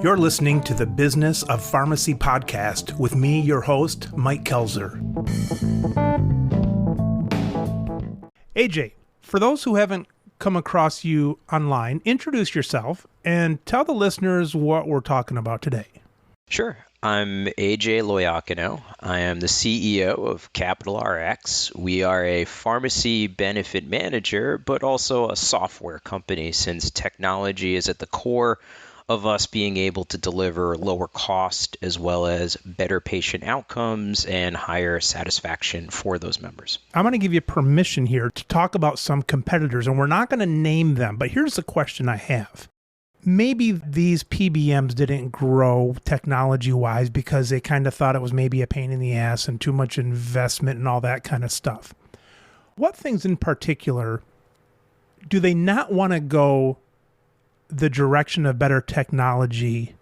You're listening to the Business of Pharmacy podcast with me, your host, Mike Kelzer. AJ, for those who haven't come across you online, introduce yourself and tell the listeners what we're talking about today. Sure. I'm AJ Loiacono. I am the CEO of Capital RX. We are a pharmacy benefit manager, but also a software company, since technology is at the core of us being able to deliver lower cost as well as better patient outcomes and higher satisfaction for those members. I'm going to give you permission here to talk about some competitors, and we're not going to name them, but here's the question I have. Maybe these PBMs didn't grow technology-wise because they kind of thought it was maybe a pain in the ass and too much investment and all that kind of stuff. What things in particular do they not want to go the direction of better technology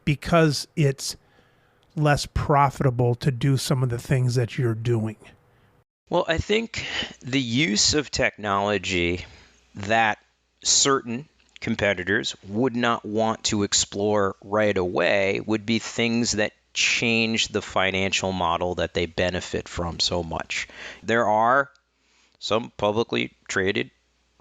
because it's less profitable to do some of the things that you're doing? Well, I think the use of technology that certain competitors would not want to explore right away would be things that change the financial model that they benefit from so much. There are some publicly traded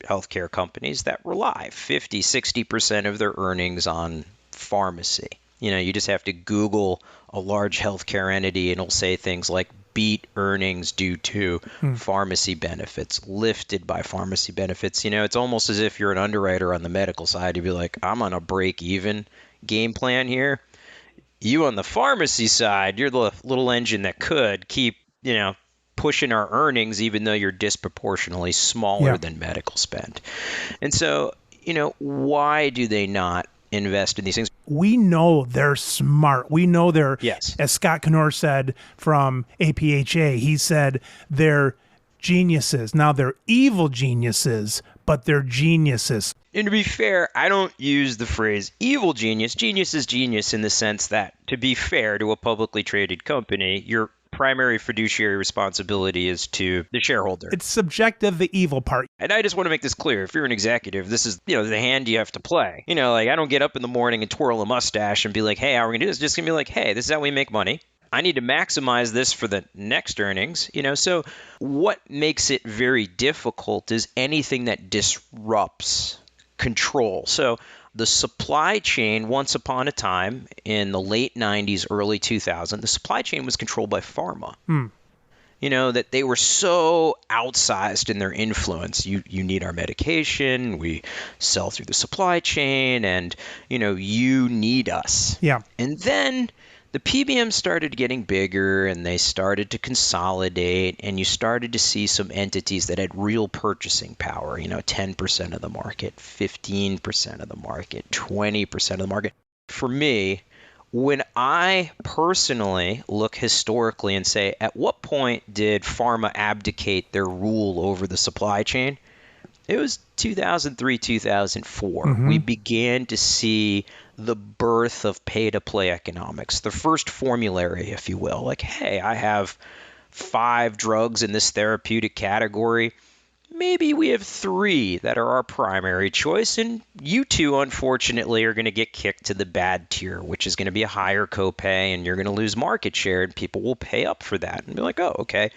healthcare companies that rely 50-60% of their earnings on pharmacy. You just have to Google a large healthcare entity and it'll say things like beat earnings due to pharmacy benefits, lifted by pharmacy benefits. It's almost as if you're an underwriter on the medical side. You'd be like, I'm on a break-even game plan here. You on the pharmacy side, you're the little engine that could keep, pushing our earnings, even though you're disproportionately smaller than medical spend. And so, why do they not invest in these things? We know they're smart. We know they're, yes. As Scott Knorr said from APHA, he said they're geniuses. Now they're evil geniuses, but they're geniuses. And to be fair, I don't use the phrase evil genius. Genius is genius in the sense that, to be fair to a publicly traded company, your primary fiduciary responsibility is to the shareholder. It's subjective, the evil part. And I just want to make this clear. If you're an executive, this is, the hand you have to play. I don't get up in the morning and twirl a mustache and be like, hey, how are we going to do this? Just going to be like, hey, this is how we make money. I need to maximize this for the next earnings. So what makes it very difficult is anything that disrupts control. So the supply chain, once upon a time in the late 90s, early 2000s, the supply chain was controlled by pharma. That they were so outsized in their influence. You need our medication, we sell through the supply chain, and, you need us. Yeah. And then the PBM started getting bigger and they started to consolidate, and you started to see some entities that had real purchasing power, 10% of the market, 15% of the market, 20% of the market. For me, when I personally look historically and say, at what point did pharma abdicate their rule over the supply chain? It was 2003, 2004. We began to see the birth of pay-to-play economics, the first formulary, if you will. Like, hey, I have 5 drugs in this therapeutic category. Maybe we have 3 that are our primary choice, and you 2, unfortunately, are going to get kicked to the bad tier, which is going to be a higher copay, and you're going to lose market share, and people will pay up for that and be like, oh, okay.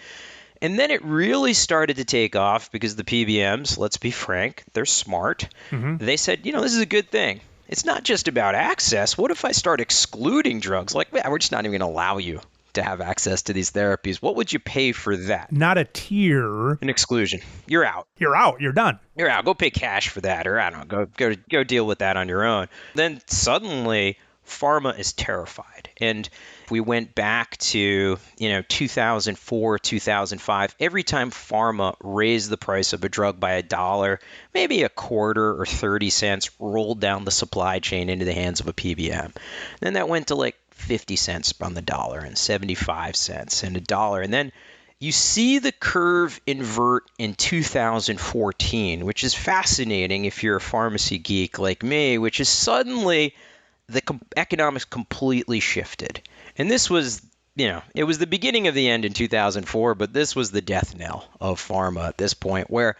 And then it really started to take off because the PBMs, let's be frank, they're smart. They said, this is a good thing. It's not just about access. What if I start excluding drugs? Like, we're just not even going to allow you to have access to these therapies. What would you pay for that? Not a tier. An exclusion. You're out. You're out. You're done. You're out. Go pay cash for that, or I don't know, go deal with that on your own. Then suddenly, pharma is terrified. And we went back to 2004, 2005. Every time pharma raised the price of a drug by $1, maybe a quarter or 30 cents rolled down the supply chain into the hands of a PBM. Then that went to like 50 cents on the dollar and 75 cents and $1. And then you see the curve invert in 2014, which is fascinating if you're a pharmacy geek like me, which is suddenly the economics completely shifted. And this was, it was the beginning of the end in 2004, but this was the death knell of pharma at this point, where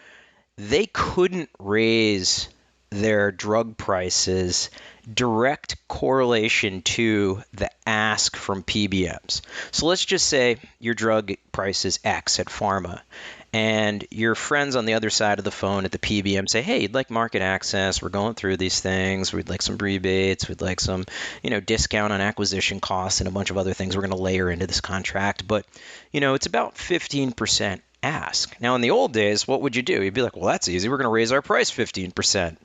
they couldn't raise their drug prices direct correlation to the ask from PBMs. So let's just say your drug price is X at pharma, and your friends on the other side of the phone at the PBM say, hey, you'd like market access, we're going through these things, we'd like some rebates, we'd like some, discount on acquisition costs and a bunch of other things we're going to layer into this contract, but, it's about 15% ask. Now, in the old days, what would you do? You'd be like, well, that's easy, we're going to raise our price 15%.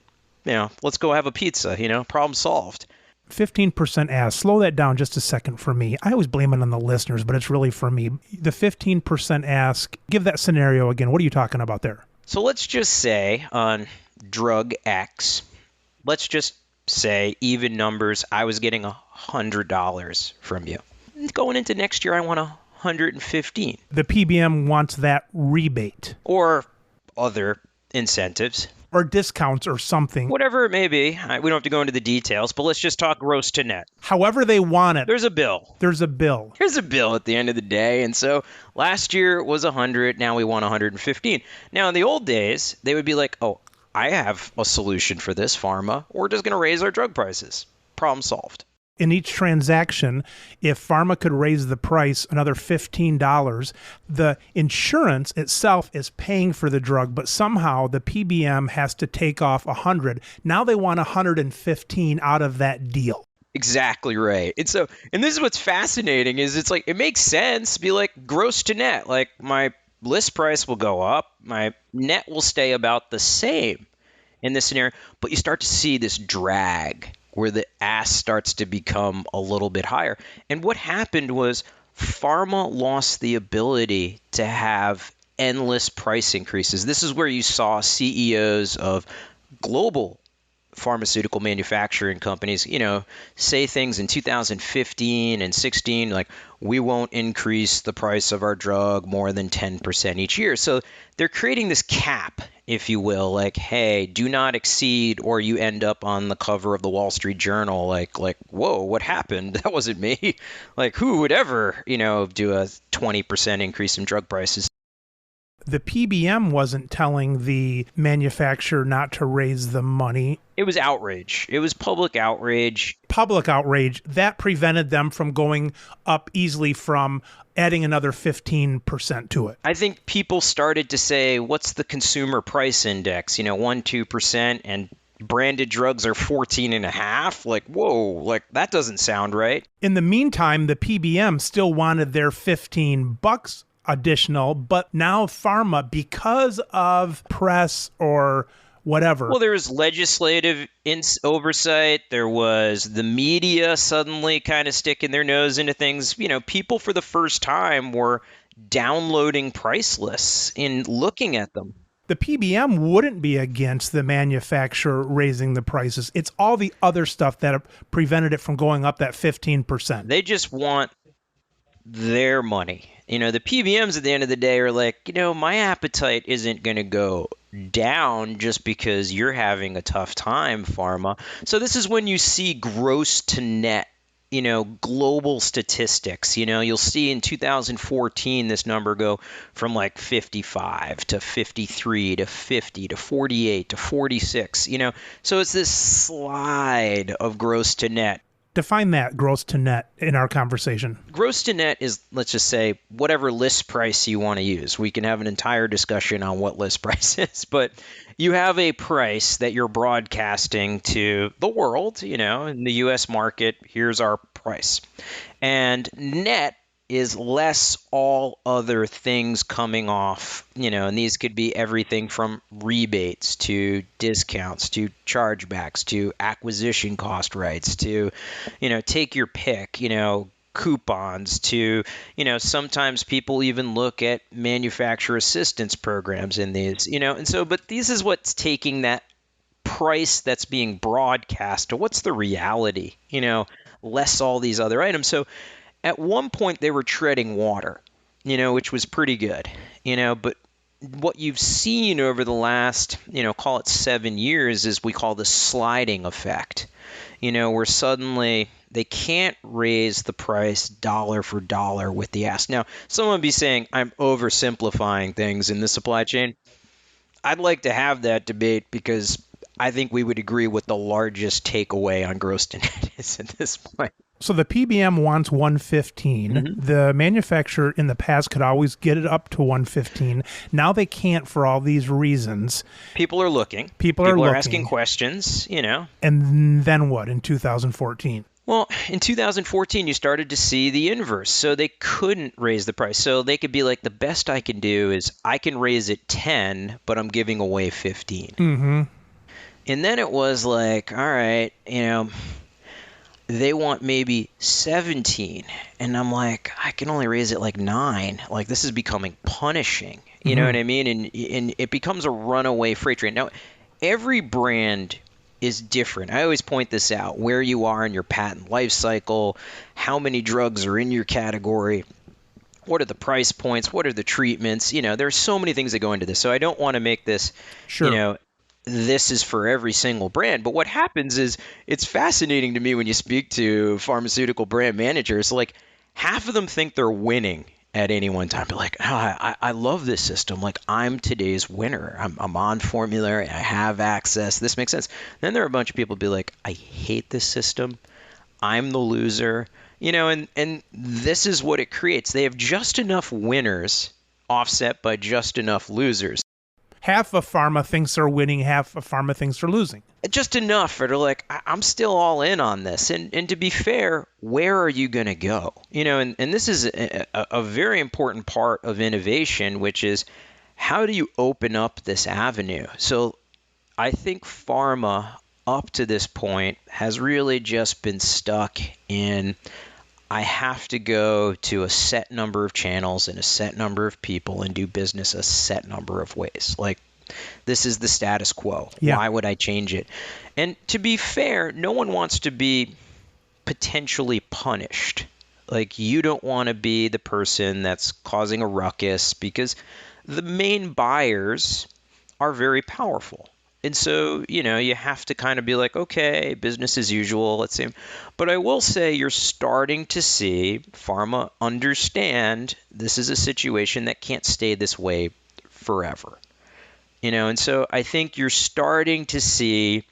Let's go have a pizza, problem solved. 15% ask. Slow that down just a second for me. I always blame it on the listeners, but it's really for me. The 15% ask, give that scenario again. What are you talking about there? So let's just say on drug X, let's just say even numbers, I was getting $100 from you. Going into next year, I want $115. The PBM wants that rebate. Or other incentives. Or discounts or something. Whatever it may be. We don't have to go into the details, but let's just talk gross to net. However they want it. There's a bill. There's a bill. Here's a bill at the end of the day. And so last year it was 100. Now we want 115. Now in the old days, they would be like, oh, I have a solution for this, pharma. We're just going to raise our drug prices. Problem solved. In each transaction, if pharma could raise the price another $15, the insurance itself is paying for the drug, but somehow the PBM has to take off 100. Now they want 115 out of that deal. Exactly right. And this is what's fascinating is it's like, it makes sense. Be like gross to net, like my list price will go up. My net will stay about the same in this scenario, but you start to see this drag where the ask starts to become a little bit higher. And what happened was pharma lost the ability to have endless price increases. This is where you saw CEOs of global pharmaceutical manufacturing companies, say things in 2015 and 16, like we won't increase the price of our drug more than 10% each year. So they're creating this cap, if you will, like, hey, do not exceed, or you end up on the cover of the Wall Street Journal, like, whoa, what happened? That wasn't me. Like, who would ever, do a 20% increase in drug prices? The PBM wasn't telling the manufacturer not to raise the money. It was outrage. It was public outrage. Public outrage. That prevented them from going up easily from adding another 15% to it. I think people started to say, what's the consumer price index? 1-2%, and branded drugs are 14.5%. Like, whoa, like that doesn't sound right. In the meantime, the PBM still wanted their $15 additional, but now pharma, because of press or whatever. Well, there was legislative oversight. There was the media suddenly kind of sticking their nose into things. People for the first time were downloading price lists and looking at them. The PBM wouldn't be against the manufacturer raising the prices. It's all the other stuff that prevented it from going up that 15%. They just want their money. The PBMs at the end of the day are like, my appetite isn't going to go down just because you're having a tough time, pharma. So this is when you see gross to net, global statistics. You'll see in 2014 this number go from like 55 to 53 to 50 to 48 to 46. So it's this slide of gross to net. Define that, gross to net, in our conversation. Gross to net is, let's just say, whatever list price you want to use. We can have an entire discussion on what list price is, but you have a price that you're broadcasting to the world, in the U.S. market, here's our price. And net is less all other things coming off, and these could be everything from rebates to discounts to chargebacks to acquisition cost rights to, take your pick, coupons to, sometimes people even look at manufacturer assistance programs in these, and so, but this is what's taking that price that's being broadcast to what's the reality, less all these other items. So at one point, they were treading water, which was pretty good, but what you've seen over the last, call it 7 years is we call the sliding effect, where suddenly they can't raise the price dollar for dollar with the ask. Now, someone would be saying, I'm oversimplifying things in the supply chain. I'd like to have that debate because I think we would agree what the largest takeaway on gross to net is at this point. So the PBM wants 115. Mm-hmm. The manufacturer in the past could always get it up to 115. Now they can't for all these reasons. People are looking. People are looking. asking questions, And then what in 2014? Well, in 2014, you started to see the inverse. So they couldn't raise the price. So they could be like, the best I can do is I can raise it 10, but I'm giving away 15. Mm-hmm. And then it was like, all right, they want maybe 17. And I'm like, I can only raise it like 9. Like, this is becoming punishing. You know what I mean? And it becomes a runaway freight train. Now, every brand is different. I always point this out, where you are in your patent life cycle, how many drugs are in your category, what are the price points, what are the treatments. There's so many things that go into this. So I don't want to make this, this is for every single brand. But what happens is, it's fascinating to me when you speak to pharmaceutical brand managers, like half of them think they're winning at any one time. But like, I love this system. Like, I'm today's winner. I'm on formulary. I have access. This makes sense. Then there are a bunch of people who be like, I hate this system. I'm the loser. And this is what it creates. They have just enough winners offset by just enough losers. Half of pharma thinks they're winning, half of pharma thinks they're losing. Just enough for they're like, I'm still all in on this. And to be fair, where are you going to go? And this is a very important part of innovation, which is, how do you open up this avenue? So I think pharma up to this point has really just been stuck in, I have to go to a set number of channels and a set number of people and do business a set number of ways. Like, this is the status quo. Yeah. Why would I change it? And to be fair, no one wants to be potentially punished. Like, you don't want to be the person that's causing a ruckus, because the main buyers are very powerful. And so, you have to kind of be like, okay, business as usual, let's see. But I will say, you're starting to see pharma understand this is a situation that can't stay this way forever. And so I think you're starting to see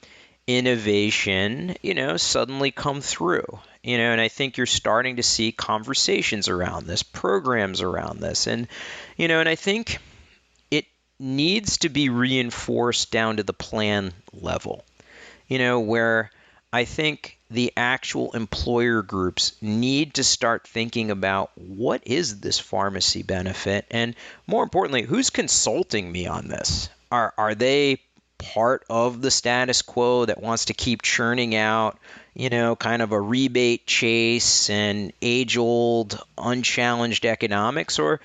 innovation, suddenly come through, and I think you're starting to see conversations around this, programs around this. And I think it needs to be reinforced down to the plan level, where I think the actual employer groups need to start thinking about, what is this pharmacy benefit? And more importantly, who's consulting me on this? Are they part of the status quo that wants to keep churning out, kind of a rebate chase and age-old, unchallenged economics? Or,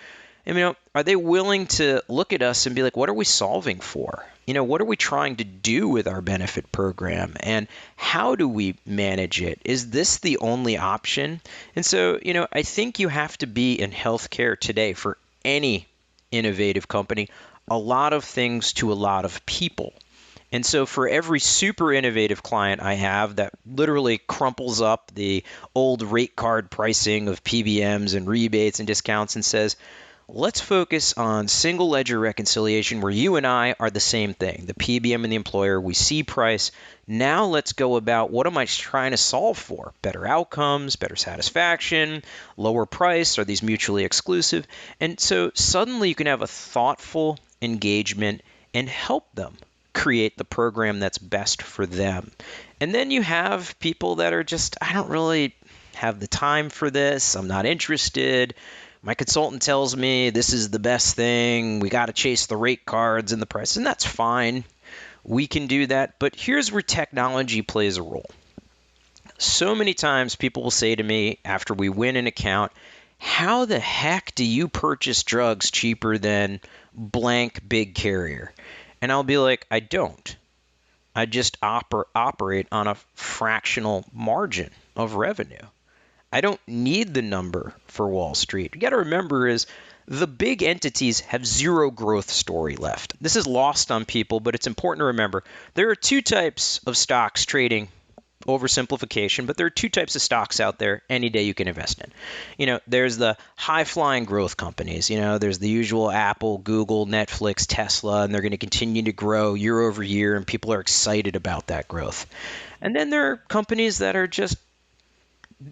are they willing to look at us and be like, what are we solving for? What are we trying to do with our benefit program? And how do we manage it? Is this the only option? And so, I think you have to be in healthcare today, for any innovative company, a lot of things to a lot of people. And so for every super innovative client I have that literally crumples up the old rate card pricing of PBMs and rebates and discounts and says, let's focus on single ledger reconciliation, where you and I are the same thing, the PBM and the employer, we see price. Now let's go about, what am I trying to solve for? Better outcomes, better satisfaction, lower price, are these mutually exclusive? And so suddenly you can have a thoughtful engagement and help them create the program that's best for them. And then you have people that are just, I don't really have the time for this, I'm not interested. My consultant tells me this is the best thing. We got to chase the rate cards and the price, and that's fine. We can do that. But here's where technology plays a role. So many times people will say to me after we win an account, how the heck do you purchase drugs cheaper than blank big carrier? And I'll be like, I don't. I just operate on a fractional margin of revenue. I don't need the number for Wall Street. You got to remember is the big entities have zero growth story left. This is lost on people, but it's important to remember. There are two types of stocks trading oversimplification, but there are two types of stocks out there any day you can invest in. There's the high-flying growth companies. There's the usual Apple, Google, Netflix, Tesla, and they're going to continue to grow year over year, and people are excited about that growth. And then there are companies that are just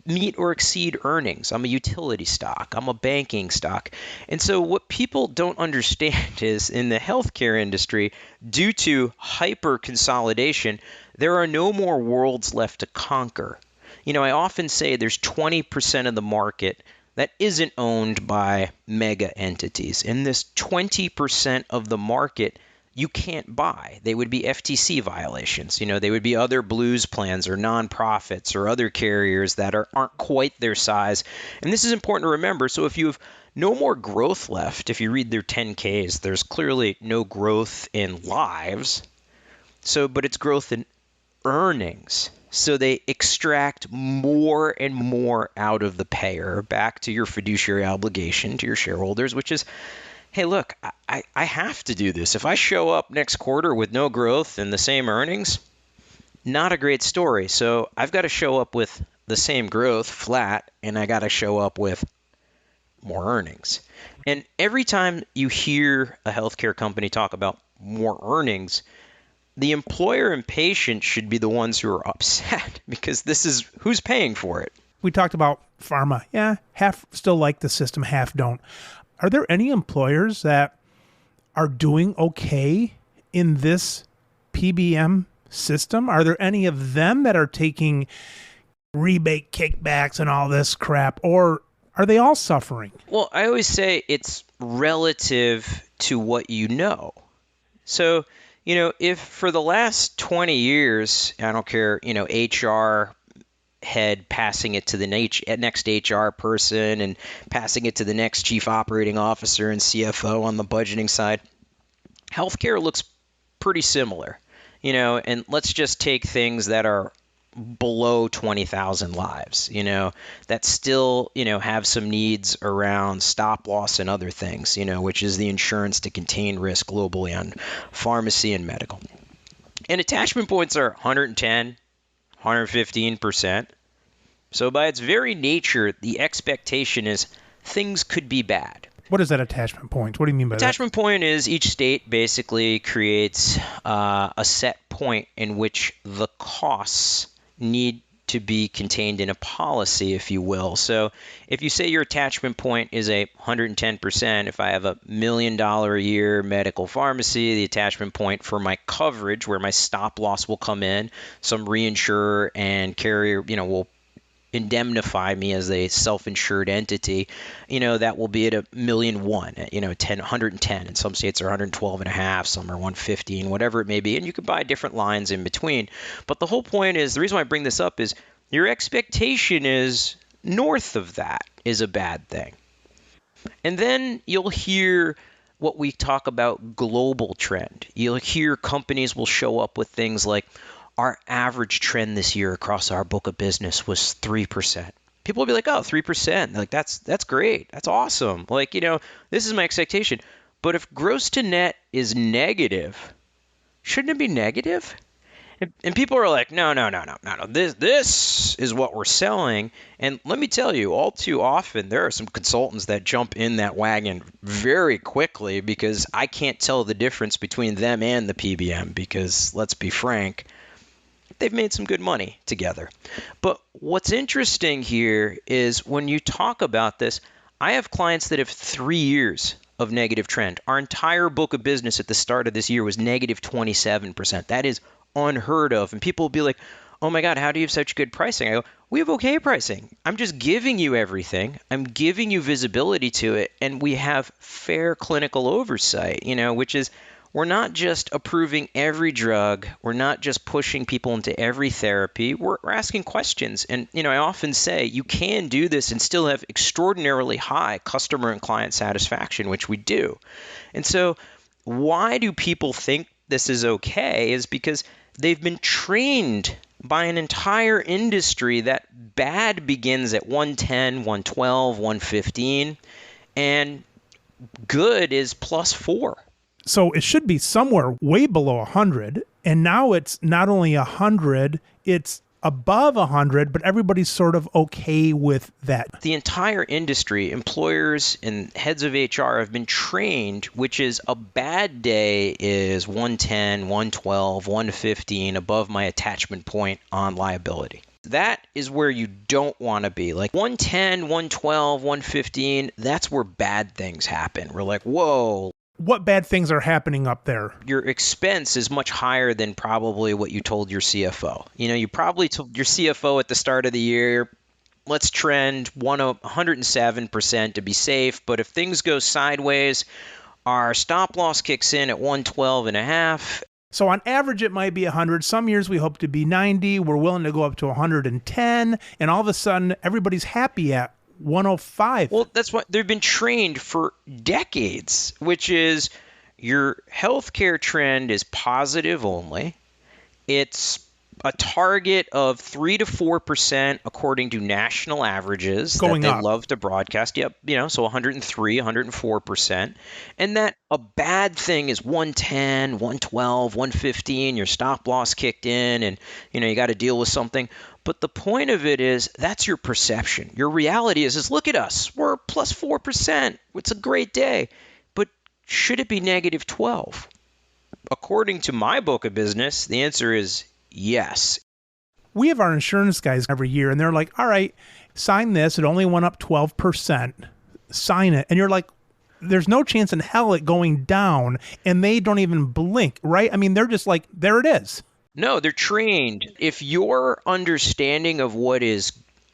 meet or exceed earnings. I'm a utility stock. I'm a banking stock. And so what people don't understand is in the healthcare industry, due to hyper consolidation, there are no more worlds left to conquer. I often say there's 20% of the market that isn't owned by mega entities. And this 20% of the market you can't buy. They would be FTC violations. They would be other blues plans or nonprofits or other carriers that aren't quite their size. And this is important to remember. So if you have no more growth left, if you read their 10Ks, there's clearly no growth in lives. But it's growth in earnings. So they extract more and more out of the payer back to your fiduciary obligation to your shareholders, which is, hey, look, I have to do this. If I show up next quarter with no growth and the same earnings, not a great story. So I've got to show up with the same growth, flat, and I got to show up with more earnings. And every time you hear a healthcare company talk about more earnings, the employer and patient should be the ones who are upset because this is who's paying for it. We talked about pharma. Yeah, half still like the system, half don't. Are there any employers that are doing okay in this PBM system? Are there any of them that are taking rebate kickbacks and all this crap, or are they all suffering? Well, I always say it's relative to what you know. So, if for the last 20 years, I don't care, HR head passing it to the next HR person and passing it to the next chief operating officer and CFO on the budgeting side, healthcare looks pretty similar, and let's just take things that are below 20,000 lives, that still, have some needs around stop loss and other things, which is the insurance to contain risk globally on pharmacy and medical. And attachment points are 110, 115%. So by its very nature, the expectation is things could be bad. What is that attachment point? What do you mean by that? Attachment point is each state basically creates a set point in which the costs need to be contained in a policy, if you will. So if you say your attachment point is 110%, if I have $1 million a year medical pharmacy, the attachment point for my coverage, where my stop loss will come in, some reinsurer and carrier, will indemnify me as a self-insured entity, that will be at $1.1 million, 110. And some states are 112 and a half, some are 115, whatever it may be. And you can buy different lines in between. But the whole point is, the reason why I bring this up is your expectation is north of that is a bad thing. And then you'll hear what we talk about global trend. You'll hear companies will show up with things like, our average trend this year across our book of business was 3%. People will be like, oh, 3%. Like, that's great. That's awesome. Like, this is my expectation. But if gross to net is negative, shouldn't it be negative? And people are like, no. This is what we're selling. And let me tell you, all too often, there are some consultants that jump in that wagon very quickly because I can't tell the difference between them and the PBM because, let's be frank, they've made some good money together. But what's interesting here is when you talk about this, I have clients that have 3 years of negative trend. Our entire book of business at the start of this year was negative 27%. That is unheard of. And people will be like, oh my God, how do you have such good pricing? I go, we have okay pricing. I'm just giving you everything. I'm giving you visibility to it. And we have fair clinical oversight, which is, we're not just approving every drug. We're not just pushing people into every therapy. We're asking questions. And, I often say you can do this and still have extraordinarily high customer and client satisfaction, which we do. And so why do people think this is okay is because they've been trained by an entire industry that bad begins at 110, 112, 115, and good is +4. So it should be somewhere way below 100. And now it's not only 100, it's above 100, but everybody's sort of okay with that. The entire industry, employers and heads of HR have been trained, which is a bad day is 110, 112, 115 above my attachment point on liability. That is where you don't want to be. Like 110, 112, 115, that's where bad things happen. We're like, whoa. What bad things are happening up there? Your expense is much higher than probably what you told your CFO. You probably told your CFO at the start of the year, let's trend 107% to be safe. But if things go sideways, our stop loss kicks in at 112.5. So on average, it might be 100. Some years we hope to be 90. We're willing to go up to 110. And all of a sudden, everybody's happy at 105. Well, that's what they've been trained for decades, which is your healthcare trend is positive only. It's a target of 3 to 4% according to national averages Going that they up. love to broadcast. Yep, so 103, 104%. And that a bad thing is 110, 112, 115, your stop loss kicked in and you got to deal with something. But the point of it is that's your perception. Your reality is look at us. We're plus 4%. It's a great day. But should it be negative 12? According to my book of business, the answer is yes. We have our insurance guys every year, and they're like, all right, sign this. It only went up 12%. Sign it. And you're like, there's no chance in hell it going down, and they don't even blink, right? I mean, they're just like, there it is. No, they're trained. If your understanding of what is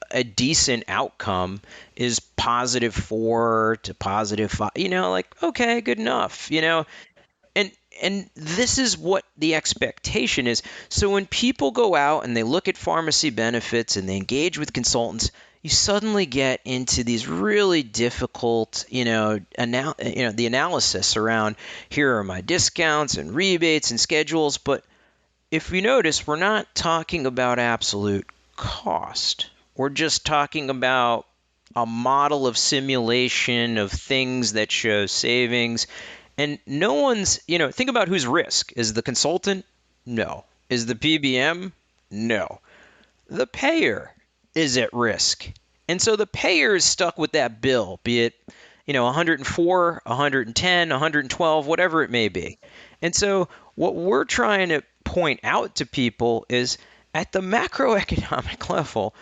a decent outcome is positive 4 to positive 5, like, okay, good enough, And this is what the expectation is. So when people go out and they look at pharmacy benefits and they engage with consultants, you suddenly get into these really difficult, the analysis around here are my discounts and rebates and schedules. But if you notice, we're not talking about absolute cost. We're just talking about a model of simulation of things that show savings. And no one's, think about whose risk. Is the consultant? No. Is the PBM? No. The payer is at risk. And so the payer is stuck with that bill, be it, 104, 110, 112, whatever it may be. And so what we're trying to point out to people is at the macroeconomic level,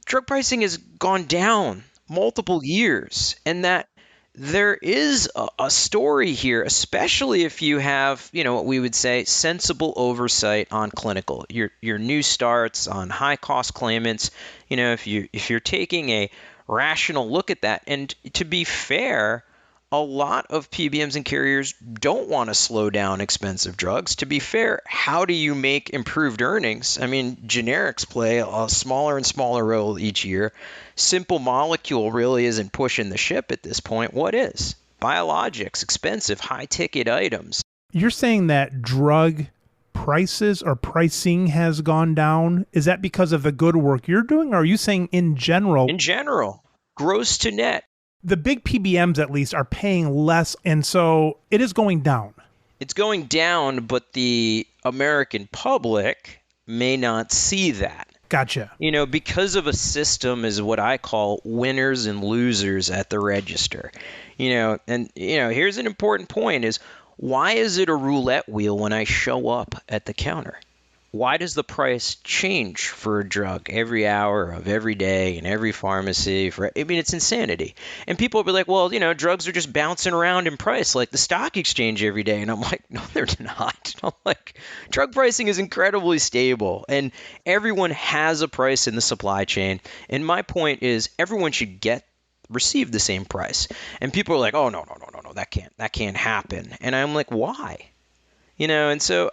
drug pricing has gone down multiple years, and that there is a story here, especially if you have, what we would say, sensible oversight on clinical. Your new starts on high cost claimants. If you're taking a rational look at that, and to be fair, a lot of PBMs and carriers don't want to slow down expensive drugs. To be fair, how do you make improved earnings? I mean, generics play a smaller and smaller role each year. Simple molecule really isn't pushing the ship at this point. What is? Biologics, expensive, high-ticket items. You're saying that drug prices or pricing has gone down? Is that because of the good work you're doing, or are you saying in general? In general, gross to net. The big PBMs, at least, are paying less, and so it is going down. It's going down, but the American public may not see that. Gotcha. Because of a system is what I call winners and losers at the register. Here's an important point is, why is it a roulette wheel when I show up at the counter? Why does the price change for a drug every hour of every day in every pharmacy? It's insanity. And people will be like, well, drugs are just bouncing around in price like the stock exchange every day. And I'm like, no, they're not. I'm like, drug pricing is incredibly stable, and everyone has a price in the supply chain. And my point is, everyone should receive the same price. And people are like, oh, no, that can't happen. And I'm like, why? And so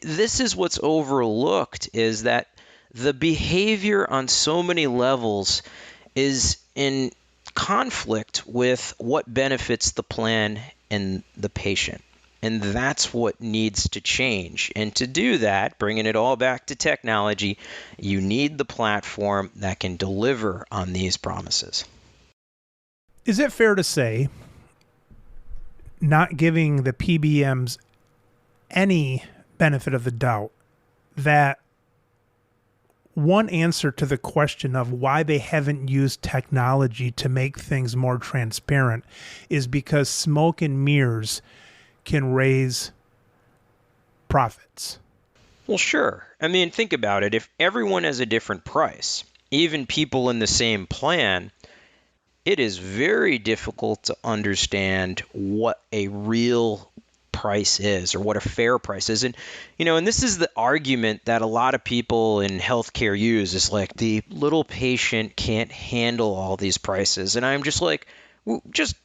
this is what's overlooked, is that the behavior on so many levels is in conflict with what benefits the plan and the patient. And that's what needs to change. And to do that, bringing it all back to technology, you need the platform that can deliver on these promises. Is it fair to say, not giving the PBMs any benefit of the doubt, that one answer to the question of why they haven't used technology to make things more transparent is because smoke and mirrors can raise profits. Well, sure. I mean, think about it. If everyone has a different price, even people in the same plan, it is very difficult to understand what a real price is or what a fair price is. And this is the argument that a lot of people in healthcare use is like the little patient can't handle all these prices. And I'm just like, just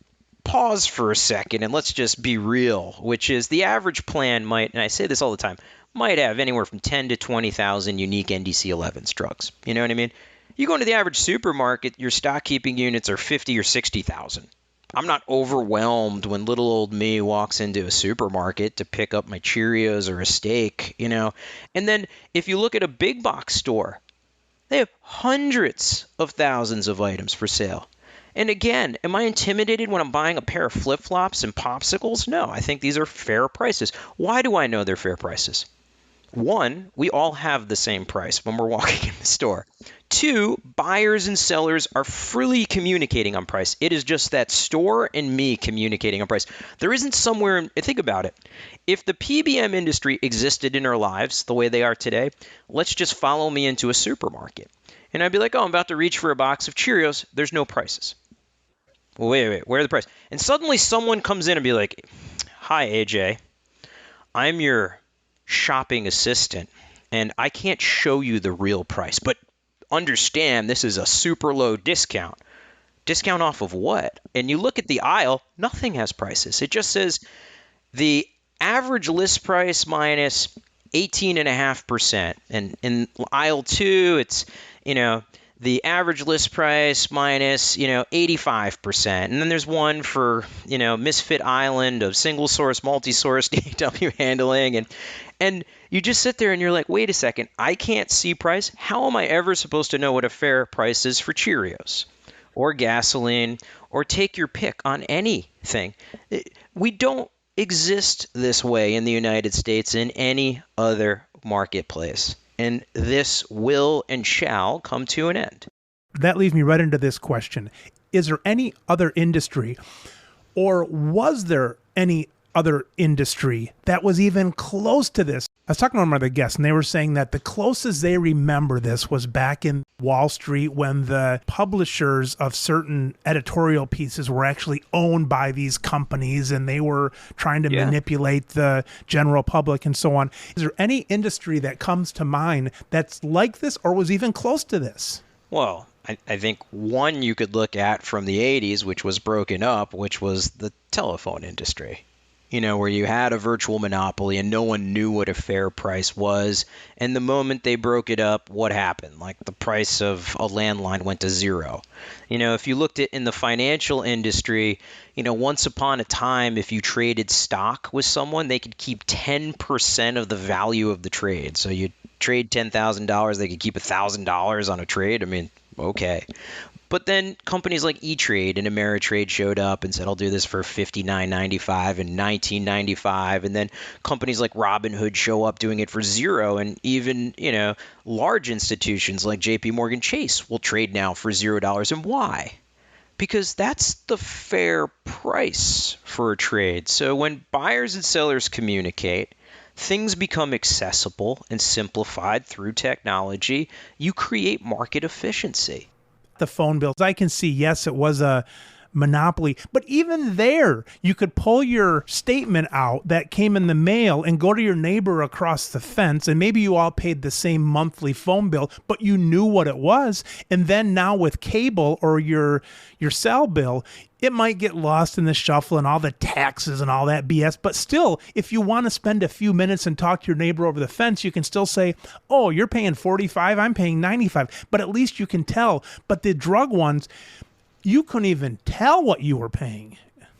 pause for a second and let's just be real, which is the average plan might, and I say this all the time, might have anywhere from 10 to 20,000 unique NDC-11s drugs. You know what I mean? You go into the average supermarket, your stock keeping units are 50 or 60,000. I'm not overwhelmed when little old me walks into a supermarket to pick up my Cheerios or a steak, And then if you look at a big box store, they have hundreds of thousands of items for sale. And again, am I intimidated when I'm buying a pair of flip-flops and popsicles? No, I think these are fair prices. Why do I know they're fair prices? One, we all have the same price when we're walking in the store. Two, buyers and sellers are freely communicating on price. It is just that store and me communicating on price. There isn't somewhere, think about it. If the PBM industry existed in our lives the way they are today, let's just follow me into a supermarket. And I'd be like, oh, I'm about to reach for a box of Cheerios. There's no prices. Well, wait, where are the prices? And suddenly someone comes in and be like, hi, AJ, I'm your shopping assistant, and I can't show you the real price, but understand this is a super low discount. Discount off of what? And you look at the aisle, nothing has prices. It just says the average list price minus 18.5%. And in aisle 2, it's, the average list price minus, 85%. And then there's one for, Misfit Island of single source, multi-source DAW handling. And you just sit there and you're like, wait a second, I can't see price. How am I ever supposed to know what a fair price is for Cheerios or gasoline or take your pick on anything? We don't exist this way in the United States in any other marketplace. And this will and shall come to an end. That leads me right into this question. Is there any other industry, or was there any other industry that was even close to this? I was talking to one of my guests, and they were saying that the closest they remember this was back in Wall Street when the publishers of certain editorial pieces were actually owned by these companies, and they were trying to manipulate the general public and so on. Is there any industry that comes to mind that's like this or was even close to this? Well, I think one you could look at from the 80s, which was broken up, which was the telephone industry. Where you had a virtual monopoly and no one knew what a fair price was. And the moment they broke it up, what happened? Like the price of a landline went to zero. If you looked at in the financial industry, once upon a time, if you traded stock with someone, they could keep 10% of the value of the trade. So you trade $10,000, they could keep $1,000 on a trade. I mean, okay. But then companies like E-Trade and Ameritrade showed up and said, I'll do this for $59.95 and $19.95. And then companies like Robinhood show up doing it for $0. And even, large institutions like JP Morgan Chase will trade now for $0. And why? Because that's the fair price for a trade. So when buyers and sellers communicate, things become accessible and simplified through technology. You create market efficiency. The phone bills, I can see, yes, it was a monopoly, but even there, you could pull your statement out that came in the mail and go to your neighbor across the fence, and maybe you all paid the same monthly phone bill, but you knew what it was. And then now with cable or your cell bill, it might get lost in the shuffle and all the taxes and all that BS. But still, if you want to spend a few minutes and talk to your neighbor over the fence, you can still say, oh, you're paying $45, I'm paying $95. But at least you can tell. But the drug ones, you couldn't even tell what you were paying.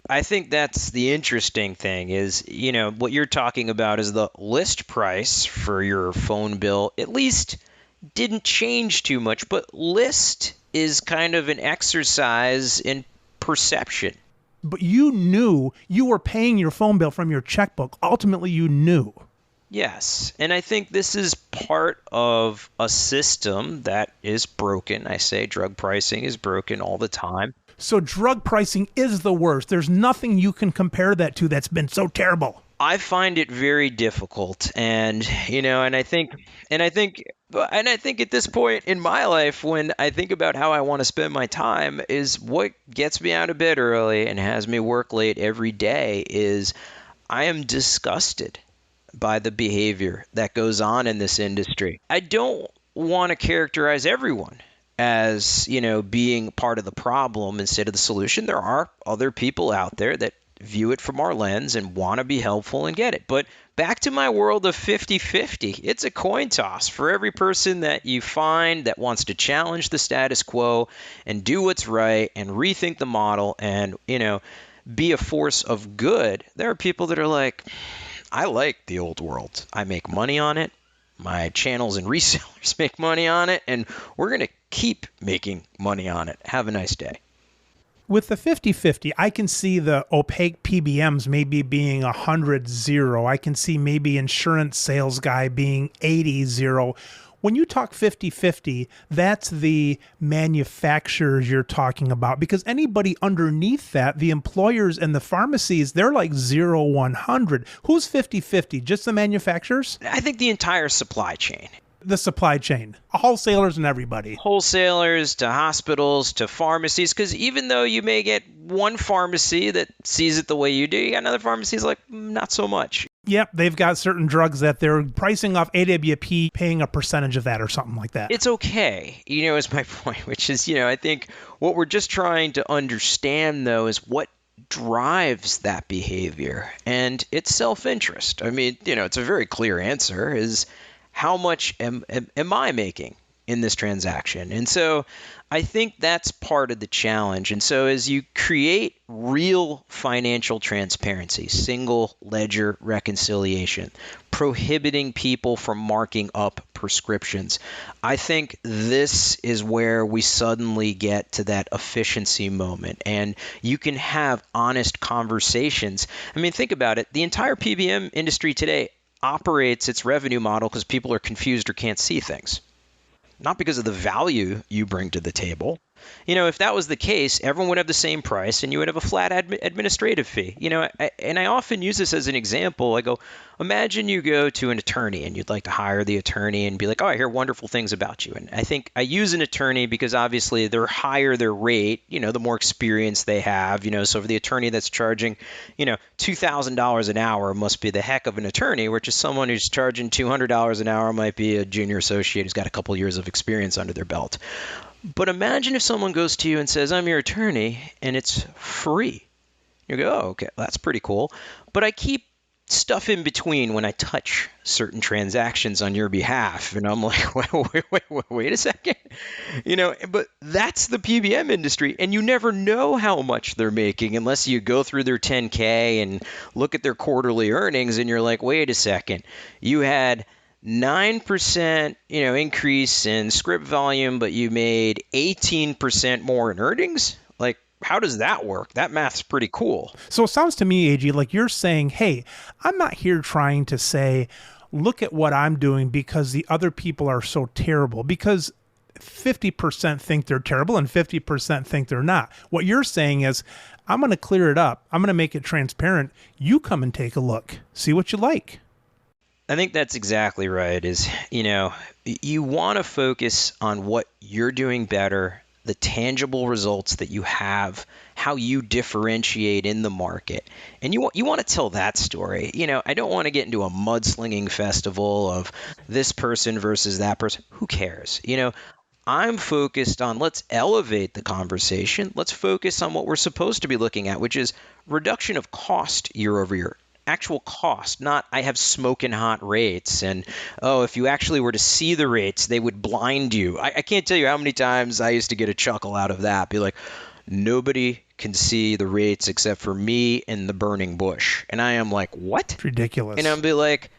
I think that's the interesting thing is, what you're talking about is the list price for your phone bill, at least didn't change too much. But list is kind of an exercise in perception. But you knew you were paying your phone bill from your checkbook. Ultimately, you knew. Yes. And I think this is part of a system that is broken. I say drug pricing is broken all the time. So drug pricing is the worst. There's nothing you can compare that to that's been so terrible. I find it very difficult, and I think at this point in my life, when I think about how I want to spend my time, is what gets me out of bed early and has me work late every day is I am disgusted by the behavior that goes on in this industry. I don't want to characterize everyone as, being part of the problem instead of the solution. There are other people out there that view it from our lens and want to be helpful and get it. But back to my world of 50-50, it's a coin toss for every person that you find that wants to challenge the status quo and do what's right and rethink the model and, be a force of good. There are people that are like, I like the old world. I make money on it. My channels and resellers make money on it, and we're going to keep making money on it. Have a nice day. With the 50-50, I can see the opaque PBMs maybe being 100-0. I can see maybe insurance sales guy being 80-0. When you talk 50-50, that's the manufacturers you're talking about, because anybody underneath that, the employers and the pharmacies, they're like 0-100. Who's 50-50? Just the manufacturers? I think the entire supply chain. The supply chain, wholesalers and everybody. Wholesalers to hospitals to pharmacies, because even though you may get one pharmacy that sees it the way you do, you got another pharmacy like, not so much. Yep, they've got certain drugs that they're pricing off AWP, paying a percentage of that or something like that. It's okay, is my point, which is, I think what we're just trying to understand, though, is what drives that behavior. And it's self-interest. I mean, it's a very clear answer is how much am I making in this transaction? And so I think that's part of the challenge. And so as you create real financial transparency, single ledger reconciliation, prohibiting people from marking up prescriptions, I think this is where we suddenly get to that efficiency moment. And you can have honest conversations. I mean, think about it. The entire PBM industry today operates its revenue model because people are confused or can't see things, not because of the value you bring to the table. If that was the case, everyone would have the same price and you would have a flat administrative fee. And I often use this as an example. I go, imagine you go to an attorney and you'd like to hire the attorney and be like, oh, I hear wonderful things about you. And I think I use an attorney because obviously they're higher their rate, the more experience they have, so for the attorney that's charging, $2,000 an hour must be the heck of an attorney, which is someone who's charging $200 an hour might be a junior associate who's got a couple years of experience under their belt. But imagine if someone goes to you and says, I'm your attorney, and it's free. You go, oh, okay, that's pretty cool. But I keep stuff in between when I touch certain transactions on your behalf. And I'm like, wait a second. But that's the PBM industry. And you never know how much they're making unless you go through their 10K and look at their quarterly earnings. And you're like, wait a second. You had 9% increase in script volume, but you made 18% more in earnings. Like, how does that work? That math's pretty cool. So it sounds to me, AG, like you're saying, hey, I'm not here trying to say, look at what I'm doing because the other people are so terrible, because 50% think they're terrible and 50% think they're not. What you're saying is, I'm going to clear it up. I'm going to make it transparent. You come and take a look. See what you like. I think that's exactly right. You want to focus on what you're doing better, the tangible results that you have, how you differentiate in the market. And you want to tell that story. I don't want to get into a mudslinging festival of this person versus that person. Who cares? I'm focused on, let's elevate the conversation. Let's focus on what we're supposed to be looking at, which is reduction of cost year over year. Actual cost, not I have smoking hot rates. And, if you actually were to see the rates, they would blind you. I can't tell you how many times I used to get a chuckle out of that. Be like, nobody can see the rates except for me and the burning bush. And I am like, what? It's ridiculous. And I'll be like,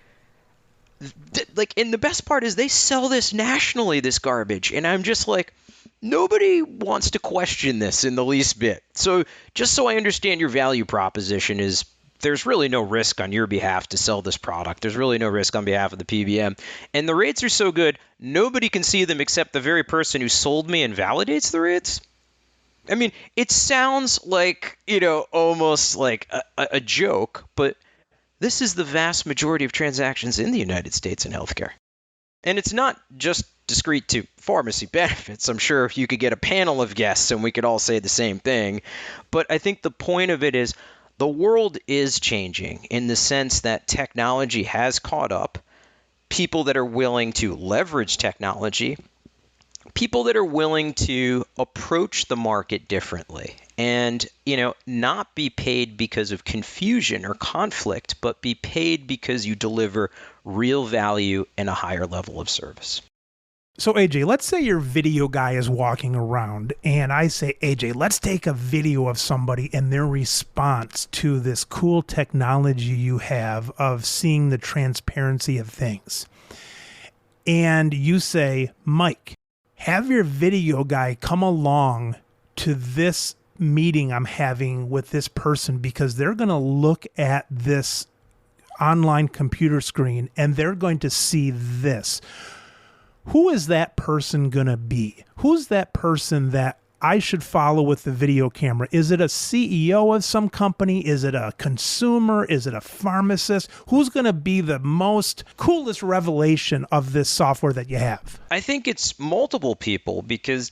and the best part is they sell this nationally, this garbage. And I'm just like, nobody wants to question this in the least bit. So just so I understand your value proposition is there's really no risk on your behalf to sell this product. There's really no risk on behalf of the PBM. And the rates are so good, nobody can see them except the very person who sold me and validates the rates. I mean, it sounds like, almost like a joke, but this is the vast majority of transactions in the United States in healthcare. And it's not just discrete to pharmacy benefits. I'm sure you could get a panel of guests and we could all say the same thing. But I think the point of it is the world is changing in the sense that technology has caught up. People that are willing to leverage technology, people that are willing to approach the market differently and, not be paid because of confusion or conflict, but be paid because you deliver real value and a higher level of service. So AJ, let's say your video guy is walking around and I say, AJ, let's take a video of somebody and their response to this cool technology you have of seeing the transparency of things. And you say, Mike, have your video guy come along to this meeting I'm having with this person because they're going to look at this online computer screen and they're going to see this. Who is that person going to be? Who's that person that I should follow with the video camera? Is it a CEO of some company? Is it a consumer? Is it a pharmacist? Who's going to be the most coolest revelation of this software that you have? I think it's multiple people because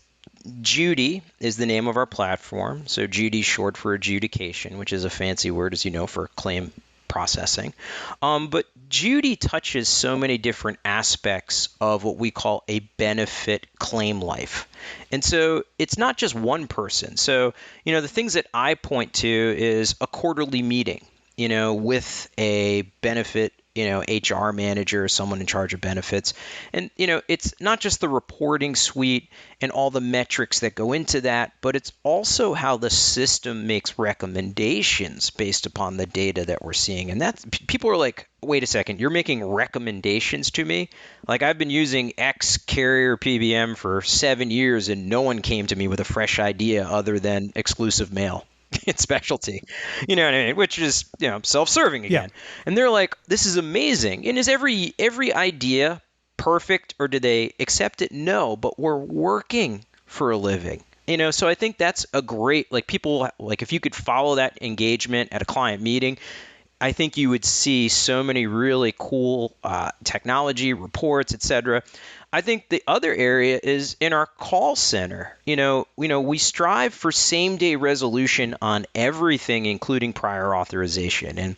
Judy is the name of our platform. So Judy is short for adjudication, which is a fancy word, as you know, for claim processing. But Judy touches so many different aspects of what we call a benefit claim life. And so it's not just one person. So, the things that I point to is a quarterly meeting, with a benefit, HR manager, someone in charge of benefits. And, it's not just the reporting suite and all the metrics that go into that, but it's also how the system makes recommendations based upon the data that we're seeing. And that's, people are like, wait a second, you're making recommendations to me? Like, I've been using X carrier PBM for 7 years and no one came to me with a fresh idea other than exclusive mail. It's specialty, what I mean? Which is, self-serving again. Yeah. And they're like, this is amazing. And is every idea perfect or do they accept it? No, but we're working for a living. So I think that's a great, people, if you could follow that engagement at a client meeting, I think you would see so many really cool technology reports, et cetera. I think the other area is in our call center. We strive for same-day resolution on everything, including prior authorization. And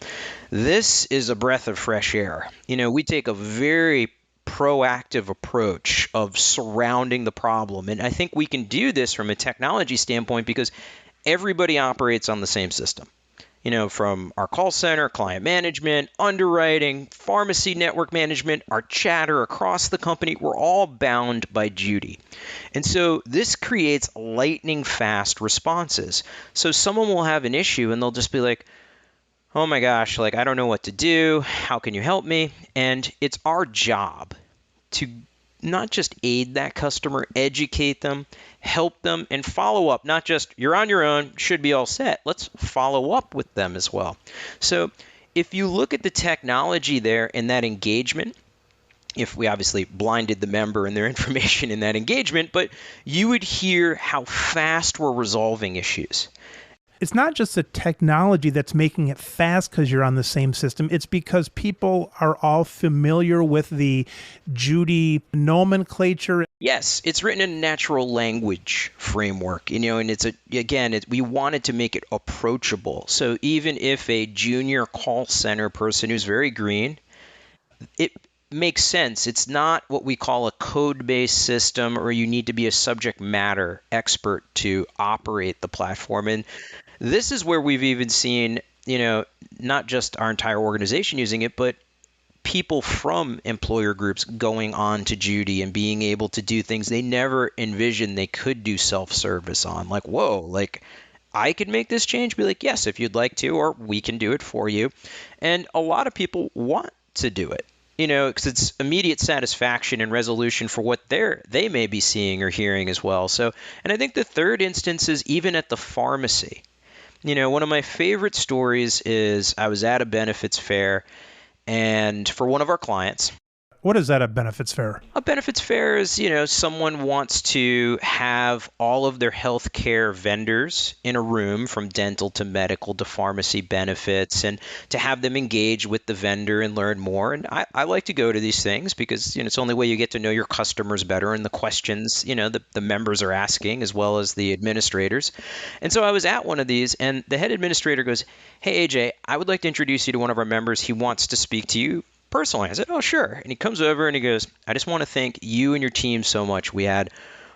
this is a breath of fresh air. We take a very proactive approach of surrounding the problem. And I think we can do this from a technology standpoint because everybody operates on the same system. From our call center, client management, underwriting, pharmacy network management, our chatter across the company, we're all bound by Judy. And so this creates lightning fast responses. So someone will have an issue and they'll just be like, oh my gosh, I don't know what to do. How can you help me? And it's our job to not just aid that customer, educate them, help them, and follow up. Not just you're on your own, should be all set. Let's follow up with them as well. So if you look at the technology there in that engagement, if we obviously blinded the member and their information in that engagement, but you would hear how fast we're resolving issues. It's not just the technology that's making it fast because you're on the same system. It's because people are all familiar with the Judy nomenclature. Yes, it's written in a natural language framework, and we wanted to make it approachable. So even if a junior call center person who's very green, it makes sense. It's not what we call a code-based system or you need to be a subject matter expert to operate the platform. And this is where we've even seen, not just our entire organization using it, but people from employer groups going on to Judy and being able to do things they never envisioned they could do self-service on. Like, whoa, I could make this change? Be like, yes, if you'd like to, or we can do it for you. And a lot of people want to do it, because it's immediate satisfaction and resolution for what they may be seeing or hearing as well. So, and I think the third instance is even at the pharmacy. One of my favorite stories is I was at a benefits fair and for one of our clients. What is that, a benefits fair? A benefits fair is, someone wants to have all of their healthcare vendors in a room from dental to medical to pharmacy benefits and to have them engage with the vendor and learn more. And I like to go to these things because, it's the only way you get to know your customers better and the questions, the members are asking as well as the administrators. And so I was at one of these and the head administrator goes, "Hey, AJ, I would like to introduce you to one of our members. He wants to speak to you personally." I said, "Oh, sure." And he comes over and he goes, "I just want to thank you and your team so much. We had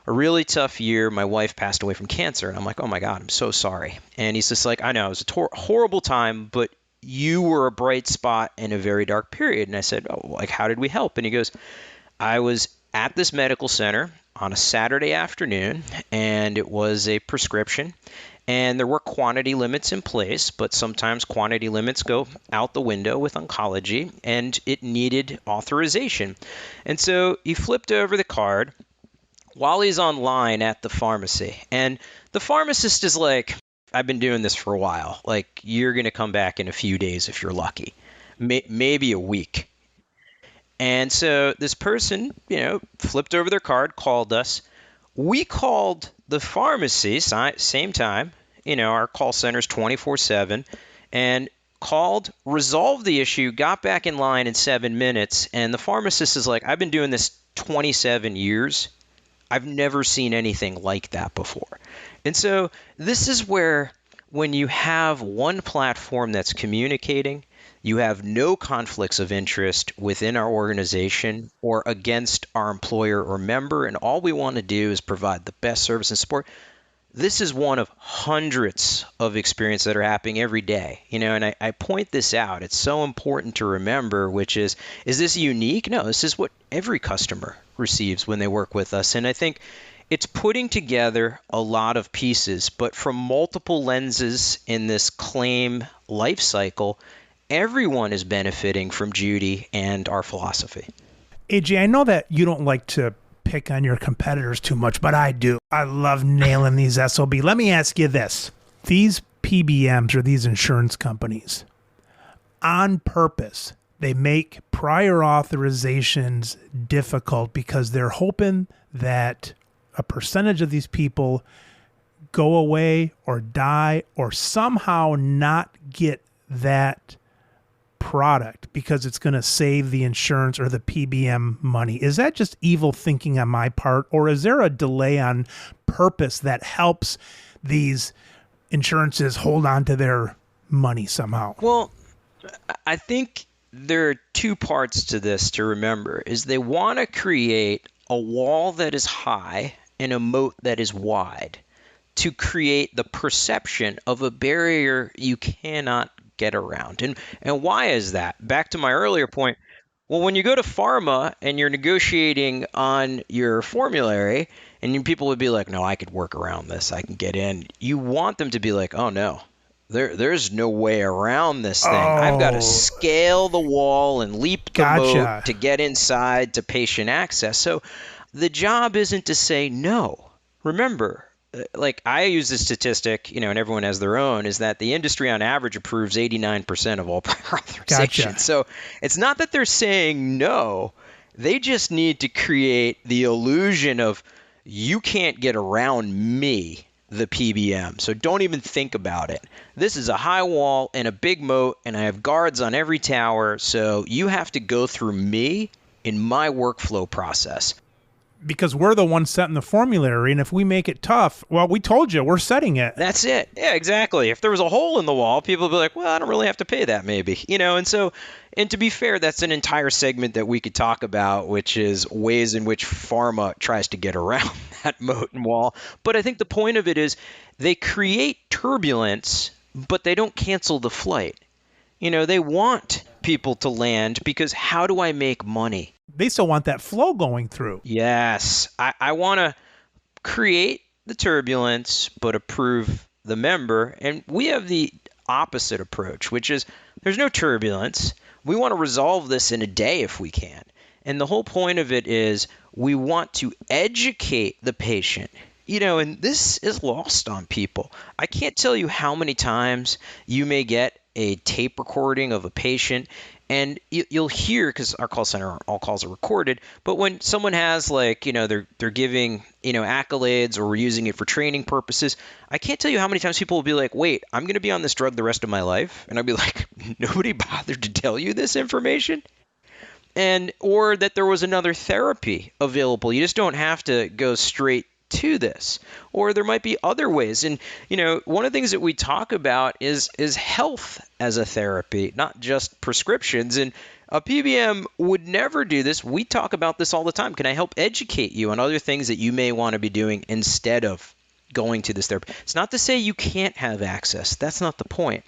a really tough year. My wife passed away from cancer." And I'm like, "Oh my God, I'm so sorry." And he's just like, "I know, it was a horrible time, but you were a bright spot in a very dark period." And I said, "Oh, like, how did we help?" And he goes, "I was at this medical center on a Saturday afternoon, and it was a prescription. And there were quantity limits in place, but sometimes quantity limits go out the window with oncology, and it needed authorization. And so he flipped over the card while he's online at the pharmacy. And the pharmacist is like, "I've been doing this for a while. Like, you're going to come back in a few days if you're lucky, maybe a week." And so this person, flipped over their card, called us. We called the pharmacy, same time, our call center's 24/7, and called, resolved the issue, got back in line in 7 minutes. And the pharmacist is like, "I've been doing this 27 years. I've never seen anything like that before." And so this is where, when you have one platform that's communicating, you have no conflicts of interest within our organization or against our employer or member, and all we want to do is provide the best service and support. This is one of hundreds of experiences that are happening every day, and I point this out. It's so important to remember, which is this unique? No, this is what every customer receives when they work with us. And I think it's putting together a lot of pieces, but from multiple lenses in this claim life cycle, everyone is benefiting from Judy and our philosophy. AJ, I know that you don't like to pick on your competitors too much, but I do. I love nailing these SOB. Let me ask you this. These PBMs, or these insurance companies, on purpose, they make prior authorizations difficult because they're hoping that a percentage of these people go away or die or somehow not get that product because it's going to save the insurance or the PBM money. Is that just evil thinking on my part, or is there a delay on purpose that helps these insurances hold on to their money somehow? Well, I think there are two parts to this to remember. Is they want to create a wall that is high and a moat that is wide to create the perception of a barrier you cannot get around. And why is that? Back to my earlier point. Well, when you go to pharma and you're negotiating on your formulary, and people would be like, "No, I could work around this. I can get in." You want them to be like, "Oh no, there's no way around this thing. I've got to scale the wall and leap the moat to get inside to patient access." So the job isn't to say no. Remember, like I use this statistic, and everyone has their own, is that the industry on average approves 89% of all prior authorizations. Gotcha. So it's not that they're saying no. They just need to create the illusion of, you can't get around me, the PBM. So don't even think about it. This is a high wall and a big moat, and I have guards on every tower. So you have to go through me in my workflow process. Because we're the ones setting the formulary, and if we make it tough, well, we told you, we're setting it. That's it. Yeah, exactly. If there was a hole in the wall, people would be like, "Well, I don't really have to pay that maybe." And so, and to be fair, that's an entire segment that we could talk about, which is ways in which pharma tries to get around that moat and wall. But I think the point of it is they create turbulence, but they don't cancel the flight. They want people to land because how do I make money? They still want that flow going through. Yes. I want to create the turbulence, but approve the member. And we have the opposite approach, which is there's no turbulence. We want to resolve this in a day if we can. And the whole point of it is we want to educate the patient. and this is lost on people. I can't tell you how many times you may get a tape recording of a patient and you'll hear, because our call center, all calls are recorded, but when someone has they're giving, accolades or we're using it for training purposes, I can't tell you how many times people will be like, wait, I'm going to be on this drug the rest of my life. And I'll be like, nobody bothered to tell you this information? Or that there was another therapy available. You just don't have to go straight to this. Or there might be other ways. And, one of the things that we talk about is health as a therapy, not just prescriptions. And a PBM would never do this. We talk about this all the time. Can I help educate you on other things that you may want to be doing instead of going to this therapy? It's not to say you can't have access. That's not the point.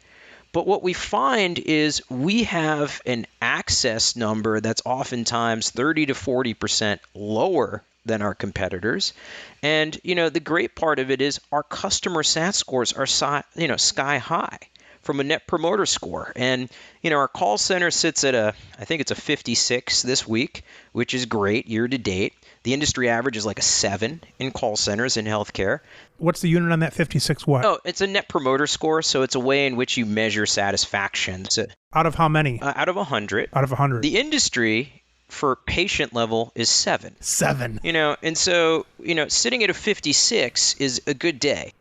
But what we find is we have an access number that's oftentimes 30 to 40% lower than our competitors. And, the great part of it is our customer sat scores are, sky high from a net promoter score. And, our call center sits at I think it's a 56 this week, which is great year to date. The industry average is like a 7 in call centers in healthcare. What's the unit on that 56 what? Oh, it's a net promoter score, so it's a way in which you measure satisfaction. So, out of how many? Out of 100. Out of 100. The industry for patient level is 7. 7. And so, sitting at a 56 is a good day.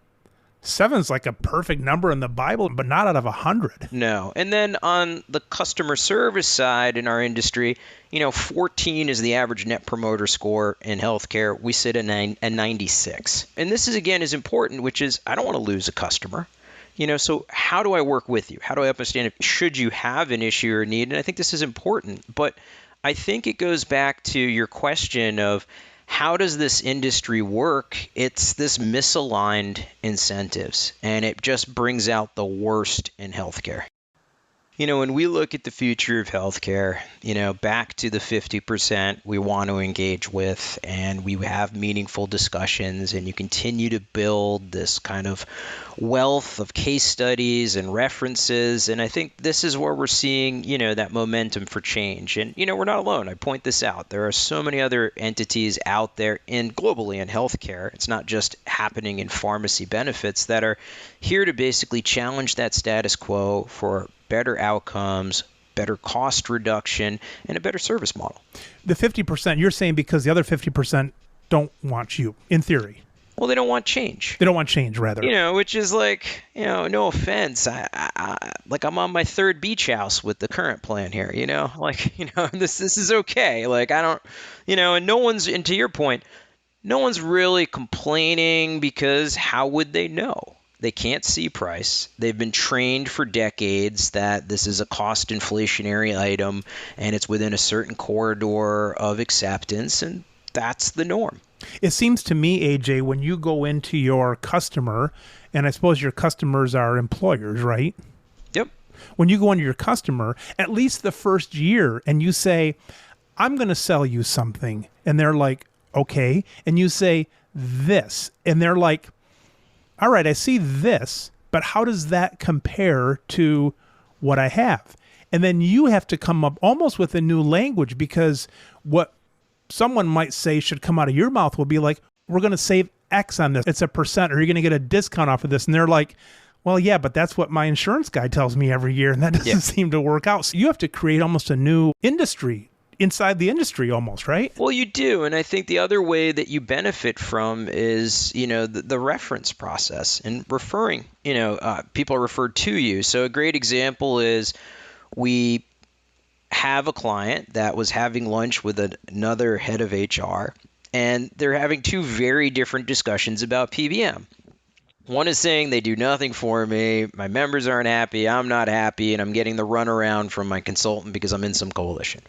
7's like a perfect number in the Bible, but not out of 100. No. And then on the customer service side in our industry, 14 is the average net promoter score in healthcare. We sit at 96. And this is important, which is I don't want to lose a customer. So how do I work with you? How do I understand if should you have an issue or need? And I think this is important. But I think it goes back to your question of how does this industry work? It's this misaligned incentives, and it just brings out the worst in healthcare. When we look at the future of healthcare, back to the 50% we want to engage with, and we have meaningful discussions, and you continue to build this kind of wealth of case studies and references. And I think this is where we're seeing, that momentum for change. And, we're not alone. I point this out. There are so many other entities out there globally in healthcare. It's not just happening in pharmacy benefits that are here to basically challenge that status quo for better outcomes, better cost reduction, and a better service model. The 50%, you're saying because the other 50% don't want you, in theory. Well, they don't want change. They don't want change, rather. Which is like, no offense. I'm on my third beach house with the current plan here, this is okay. I don't, and no one's, and to your point, no one's really complaining because how would they know? They can't see price. They've been trained for decades that this is a cost inflationary item and it's within a certain corridor of acceptance, and that's the norm. It seems to me, AJ, when you go into your customer, and I suppose your customers are employers, right? Yep. When you go into your customer, at least the first year, and you say, I'm going to sell you something, and they're like, okay, and you say this, and they're like, all right, I see this, but how does that compare to what I have? And then you have to come up almost with a new language, because what someone might say should come out of your mouth will be like, we're going to save X on this. It's a percent, or you're going to get a discount off of this. And they're like, well, yeah, but that's what my insurance guy tells me every year, and that doesn't seem to work out. So you have to create almost a new industry inside the industry almost, right? Well, you do. And I think the other way that you benefit from is, the reference process and referring, people are referred to you. So a great example is we have a client that was having lunch with another head of HR, and they're having two very different discussions about PBM. One is saying they do nothing for me, my members aren't happy, I'm not happy, and I'm getting the runaround from my consultant because I'm in some coalition.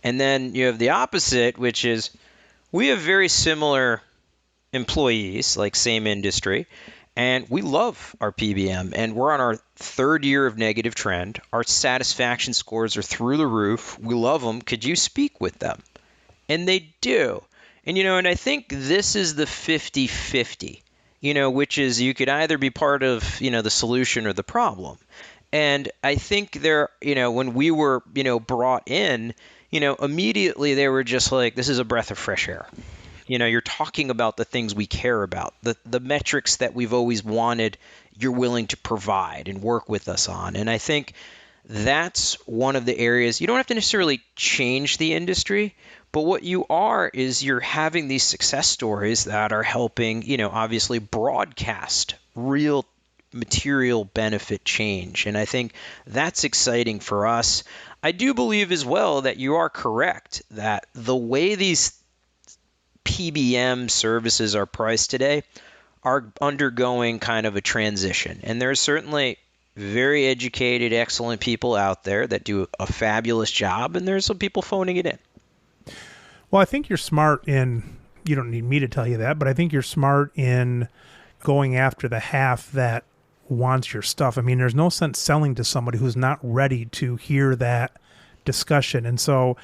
And then you have the opposite, which is we have very similar employees, like same industry, and we love our PBM, and we're on our third year of negative trend. Our satisfaction scores are through the roof. We love them. Could you speak with them? And they do. And, and I think this is the 50-50. Which is you could either be part of, the solution or the problem. And I think when we were, brought in, immediately they were just like, this is a breath of fresh air. You're talking about the things we care about, the metrics that we've always wanted. You're willing to provide and work with us on. And I think that's one of the areas. You don't have to necessarily change the industry, but what you are is you're having these success stories that are helping, obviously broadcast real material benefit change. And I think that's exciting for us. I do believe as well that you are correct that the way these PBM services are priced today are undergoing kind of a transition. And there's certainly very educated, excellent people out there that do a fabulous job, and there's some people phoning it in. Well, I think you're smart you don't need me to tell you that, but I think you're smart in going after the half that wants your stuff. I mean, there's no sense selling to somebody who's not ready to hear that discussion. And so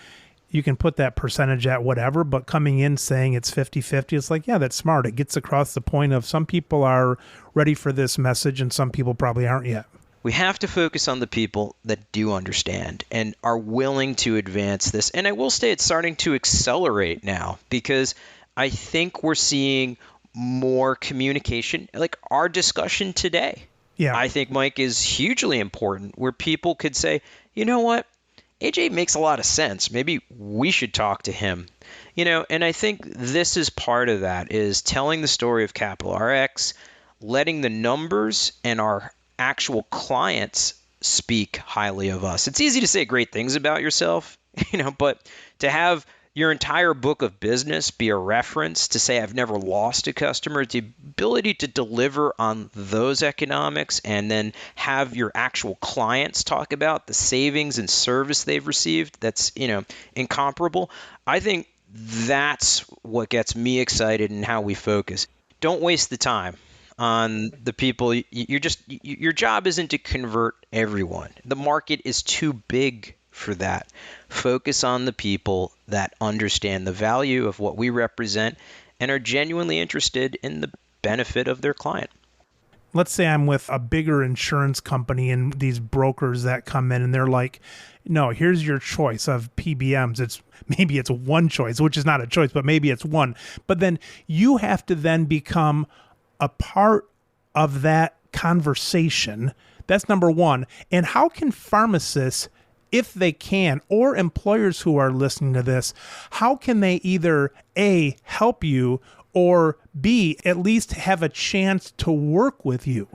you can put that percentage at whatever, but coming in saying it's 50-50, it's like, yeah, that's smart. It gets across the point of some people are ready for this message and some people probably aren't yet. We have to focus on the people that do understand and are willing to advance this. And I will say it's starting to accelerate now because I think we're seeing more communication, like our discussion today. Yeah. I think, Mike, is hugely important where people could say, you know what? AJ makes a lot of sense. Maybe we should talk to him. And I think this is part of that, is telling the story of Capital RX, letting the numbers and our actual clients speak highly of us. It's easy to say great things about yourself, but to have your entire book of business be a reference to say I've never lost a customer, the ability to deliver on those economics and then have your actual clients talk about the savings and service they've received, that's, incomparable. I think that's what gets me excited and how we focus. Don't waste the time on the people. Your job isn't to convert everyone. The market is too big for that. Focus on the people that understand the value of what we represent and are genuinely interested in the benefit of their client. Let's say I'm with a bigger insurance company and these brokers that come in and they're like, no, here's your choice of PBMs. Maybe it's one choice, which is not a choice, but maybe it's one. But then you have to then become a part of that conversation. That's number one. And how can pharmacists, if they can, or employers who are listening to this, how can they either A, help you, or B, at least have a chance to work with you?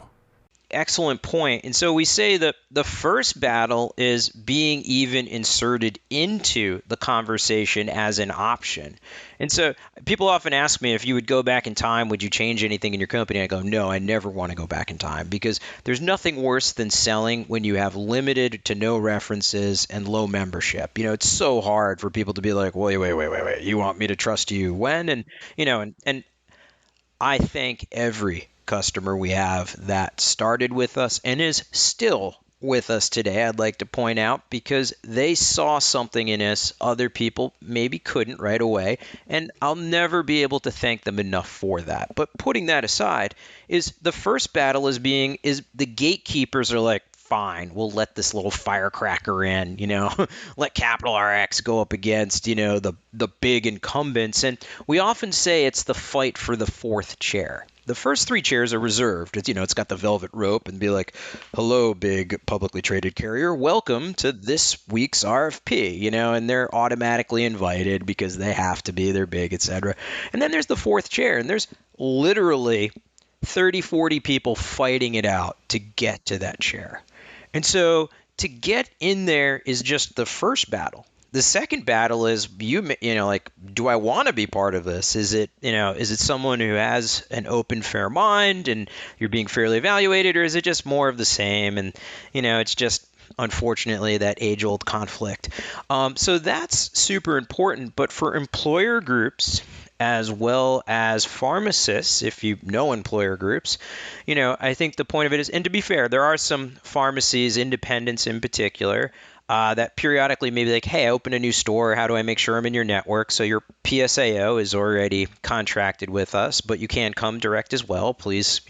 Excellent point. And so we say that the first battle is being even inserted into the conversation as an option. And so people often ask me, if you would go back in time, would you change anything in your company? I go, no, I never want to go back in time, because there's nothing worse than selling when you have limited to no references and low membership. It's so hard for people to be like, wait, you want me to trust you when? And, and I thank every customer we have that started with us and is still with us today, I'd like to point out, because they saw something in us other people maybe couldn't right away, and I'll never be able to thank them enough for that. But putting that aside, is the first battle is the gatekeepers are like, fine, we'll let this little firecracker in, let Capital RX go up against, the big incumbents. And we often say it's the fight for the fourth chair. The first three chairs are reserved. It's got the velvet rope and be like, hello, big publicly traded carrier. Welcome to this week's RFP, and they're automatically invited because they have to be, they're big, etc. And then there's the fourth chair, and there's literally 30, 40 people fighting it out to get to that chair. And so to get in there is just the first battle. The second battle is do I want to be part of this? Is it someone who has an open, fair mind and you're being fairly evaluated, or is it just more of the same? And, it's just, unfortunately, that age-old conflict. So that's super important. But for employer groups, as well as pharmacists, if you know employer groups, I think the point of it is, and to be fair, there are some pharmacies, independents in particular, that periodically maybe like, hey, I open a new store. How do I make sure I'm in your network? So your PSAO is already contracted with us, but you can come direct as well. Please,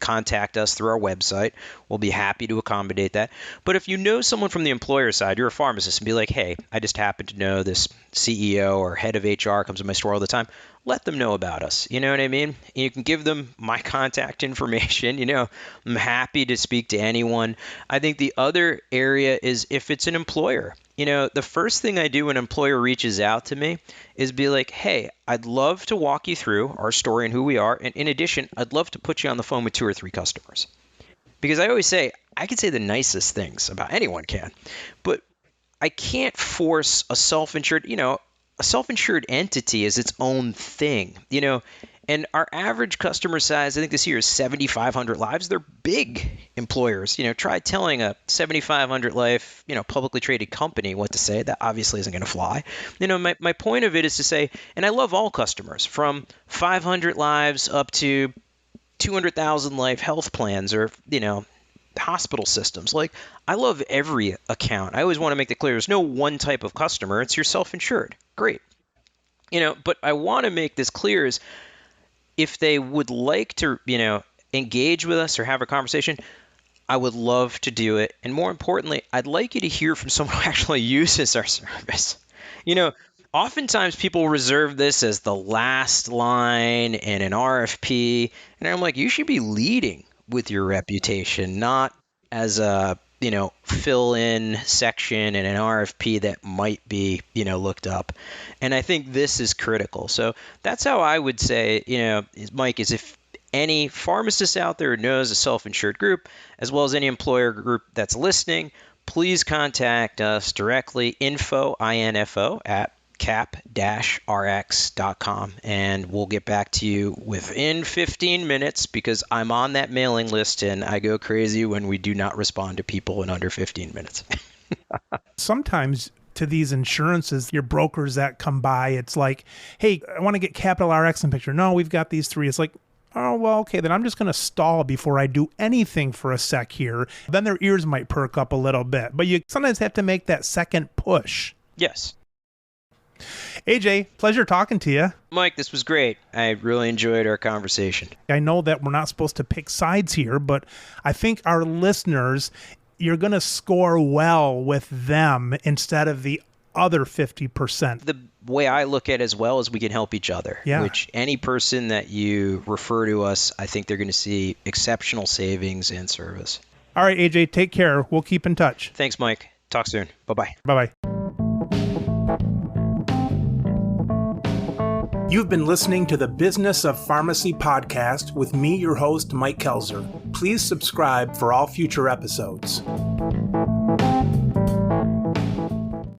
contact us through our website. We'll be happy to accommodate that. But if you know someone from the employer side, you're a pharmacist, and be like, hey, I just happen to know this CEO or head of HR comes to my store all the time. Let them know about us. You know what I mean? You can give them my contact information. I'm happy to speak to anyone. I think the other area is if it's an employer. The first thing I do when an employer reaches out to me is be like, hey, I'd love to walk you through our story and who we are. And in addition, I'd love to put you on the phone with 2 or 3 customers. Because I always say, I can say the nicest things about anyone can, but I can't force a self-insured, a self-insured entity is its own thing, and our average customer size, I think this year is 7,500 lives. They're big employers. Try telling a 7,500 life, publicly traded company what to say. That obviously isn't going to fly. My point of it is to say, and I love all customers from 500 lives up to 200,000 life health plans or, hospital systems. Like, I love every account. I always want to make it clear there's no one type of customer. It's your self-insured. Great. But I want to make this clear is if they would like to, engage with us or have a conversation, I would love to do it. And more importantly, I'd like you to hear from someone who actually uses our service. Oftentimes people reserve this as the last line in an RFP. And I'm like, you should be leading with your reputation, not as a, fill-in section in an RFP that might be, looked up. And I think this is critical. So that's how I would say, Mike, is if any pharmacist out there knows a self-insured group, as well as any employer group that's listening, please contact us directly, info at cap-rx.com, and we'll get back to you within 15 minutes because I'm on that mailing list and I go crazy when we do not respond to people in under 15 minutes. Sometimes to these insurances, your brokers that come by, it's like, hey, I want to get Capital RX in the picture. No, we've got these 3. It's like, oh, well, okay, then I'm just going to stall before I do anything for a sec here. Then their ears might perk up a little bit. But you sometimes have to make that second push. Yes. AJ, pleasure talking to you. Mike, this was great. I really enjoyed our conversation. I know that we're not supposed to pick sides here, but I think our listeners, you're going to score well with them instead of the other 50%. The way I look at it as well is we can help each other, which any person that you refer to us, I think they're going to see exceptional savings and service. All right, AJ, take care. We'll keep in touch. Thanks, Mike. Talk soon. Bye-bye. Bye-bye. You've been listening to the Business of Pharmacy podcast with me, your host, Mike Kelzer. Please subscribe for all future episodes.